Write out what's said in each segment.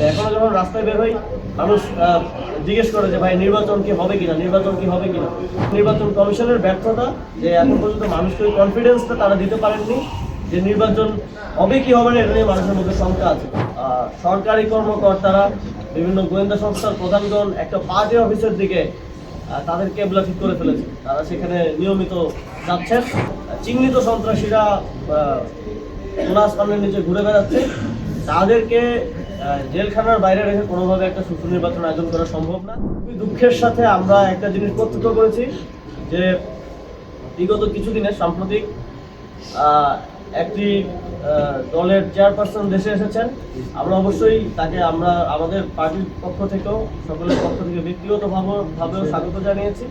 হবে। এখনো যখন রাস্তায় বের হই মানুষ জিজ্ঞেস করে যে ভাই নির্বাচন কি হবে কিনা, নির্বাচন কি হবে কিনা। নির্বাচন কমিশনের ব্যর্থতা যে এখন পর্যন্ত মানুষকে ওই কনফিডেন্সটা তারা দিতে পারেননি যে নির্বাচন হবে কি হবে না, এটা নিয়ে মানুষের মধ্যে শঙ্কা আছে। সরকারি কর্মকর্তারা, বিভিন্ন গোয়েন্দা সংস্থার প্রধানগণ একটা পার্টি অফিসের দিকে তাদের কেবলা ঠিক করে ফেলেছে। তারা সেখানে নিয়মিত যাচ্ছেন। চিহ্নিত সন্ত্রাসীরা আসমানের নিচে ঘুরে বেড়াচ্ছে। তাদেরকে জেলখানার বাইরে রেখে কোনোভাবে একটা সুষ্ঠু নির্বাচন আয়োজন করা সম্ভব না। খুবই দুঃখের সাথে আমরা একটা জিনিস প্রত্যক্ষ করেছি যে বিগত কিছুদিনে সাম্প্রতিক একটি দলের চেয়ারপারসন দেশে এসেছেন। আমরা অবশ্যই তাকে আমাদের পার্টির পক্ষ থেকেও, সকলের পক্ষ থেকে ব্যক্তিগতভাবেও স্বাগত জানিয়েছি।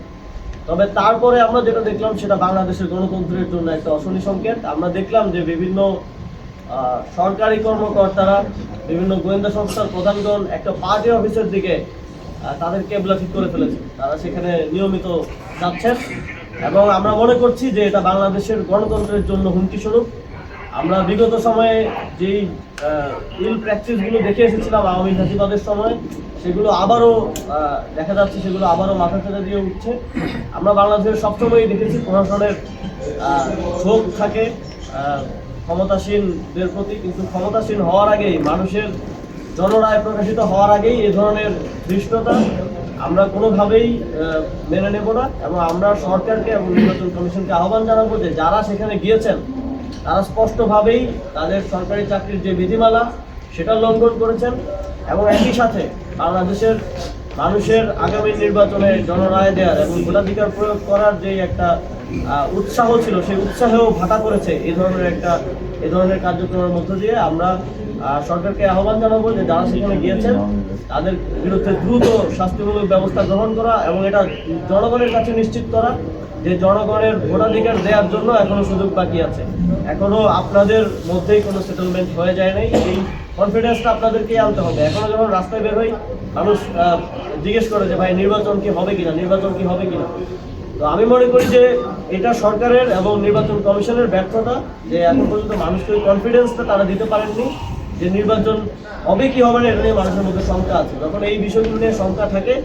তবে তারপরে আমরা যেটা দেখলাম সেটা বাংলাদেশের গণতন্ত্রের জন্য একটা অশনি সংকেত। আমরা দেখলাম যে বিভিন্ন সরকারি কর্মকর্তারা, বিভিন্ন গোয়েন্দা সংস্থার প্রধানগণ একটা পার্টি অফিসের দিকে তাদের কেবলা ঠিক করে ফেলেছে। তারা সেখানে নিয়মিত যাচ্ছেন এবং আমরা মনে করছি যে এটা বাংলাদেশের গণতন্ত্রের জন্য হুমকি স্বরূপ। আমরা বিগত সময়ে যেই ইল প্র্যাকটিসগুলো দেখে এসেছিলাম আওয়ামী ফ্যাসিবাদের সময়, সেগুলো আবারও দেখা যাচ্ছে, সেগুলো আবারও মাথা ফেলে দিয়ে উঠছে। আমরা বাংলাদেশের সবসময়ই দেখেছি প্রশাসনের ঝোঁক থাকে ক্ষমতাসীনদের প্রতি, কিন্তু ক্ষমতাসীন হওয়ার আগেই, মানুষের জনরায় প্রকাশিত হওয়ার আগেই এ ধরনের ধৃষ্টতা আমরা কোনোভাবেই মেনে নেব না। এবং আমরা সরকারকে এবং নির্বাচন কমিশনকে আহ্বান জানাবো যে যারা সেখানে গিয়েছেন তারা স্পষ্টভাবেই তাদের সরকারি চাকরির যে বিধিমালা সেটা লঙ্ঘন করেছেন এবং একই সাথে বাংলাদেশের মানুষের আগামী নির্বাচনে জনরায় দেওয়ার এবং ভোটাধিকার প্রয়োগ করার যে একটা উৎসাহ ছিল, সেই উৎসাহেও ভাটা করেছে এ ধরনের কার্যক্রমের মধ্য দিয়ে। আমরা সরকারকে আহ্বান জানাবো যে যারা সেখানে গিয়েছেন তাদের বিরুদ্ধে দ্রুত শাস্তিমূলক ব্যবস্থা গ্রহণ করা এবং এটা জনগণের কাছে নিশ্চিত করা যে জনগণের ভোটাধিকার দেওয়ার জন্য এখনো সুযোগ বাকি আছে। এখনো আপনাদের মধ্যেই কোনো সেটেলমেন্ট হয়ে যায় নাই, এই কনফিডেন্সটা আপনাদেরকেই আনতে হবে। এখনো যখন রাস্তায় বের হই মানুষ জিজ্ঞেস করে যে ভাই নির্বাচন কি হবে কিনা, নির্বাচন কি হবে কিনা। তো আমি মনে করি যে এটা সরকারের এবং নির্বাচন কমিশনের ব্যর্থতা যে এখন পর্যন্ত মানুষকে ওই কনফিডেন্সটা তারা দিতে পারেননি যে নির্বাচন হবে কি হবে না, এটা নিয়ে মানুষের মধ্যে শঙ্কা আছে। যখন এই বিষয়গুলো নিয়ে শঙ্কা থাকে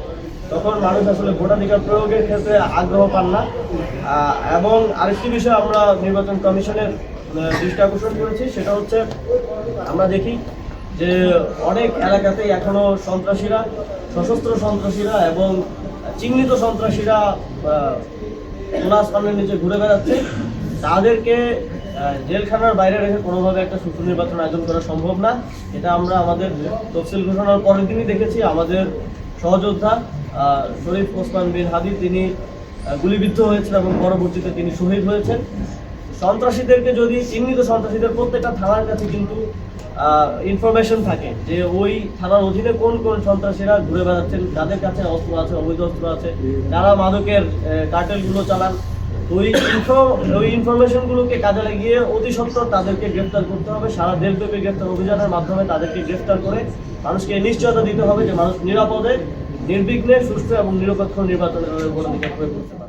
তখন মানুষ আসলে ভোটাধিকার প্রয়োগের ক্ষেত্রে আগ্রহ পান না। এবং আরেকটি বিষয় আমরা নির্বাচন কমিশনের দৃষ্টি আকর্ষণ করেছি, সেটা হচ্ছে আমরা দেখি যে অনেক এলাকাতেই এখনো সন্ত্রাসীরা, সশস্ত্র সন্ত্রাসীরা এবং চিহ্নিত সন্ত্রাসীরা আসমানের নিচে ঘুরে বেড়াচ্ছে। তাদেরকে জেলখানার বাইরে রেখে কোনোভাবে একটা সুষ্ঠু নির্বাচন আয়োজন করা সম্ভব না। এটা আমরা আমাদের তফসিল ঘোষণার পরের দিনই দেখেছি। আমাদের সহযোদ্ধা শরীফ ওসমান বিন হাদি তিনি গুলিবিদ্ধ হয়েছেন এবং পরবর্তীতে তিনি শহীদ হয়েছেন। সন্ত্রাসীদেরকে যদি, চিহ্নিত সন্ত্রাসীদের প্রত্যেকটা থানার কাছে কিন্তু ইনফরমেশন থাকে যে ওই থানার অধীনে কোন কোন সন্ত্রাসীরা ঘুরে বেড়াচ্ছেন, যাদের কাছে অস্ত্র আছে, অবৈধ অস্ত্র আছে, যারা মাদকের কার্টেলগুলো চালান। তো ওই ইনফরমেশনগুলোকে কাজে লাগিয়ে অতি সত্বর তাদেরকে গ্রেফতার করতে হবে। সারা দেশব্যাপী গ্রেফতার অভিযানের মাধ্যমে তাদেরকে গ্রেফতার করে মানুষকে নিশ্চয়তা দিতে হবে যে মানুষ নিরাপদে, নির্বিঘ্নে, সুষ্ঠু এবং নিরপেক্ষ নির্বাচনের ভোটাধিকার প্রয়োগ করতে পারে।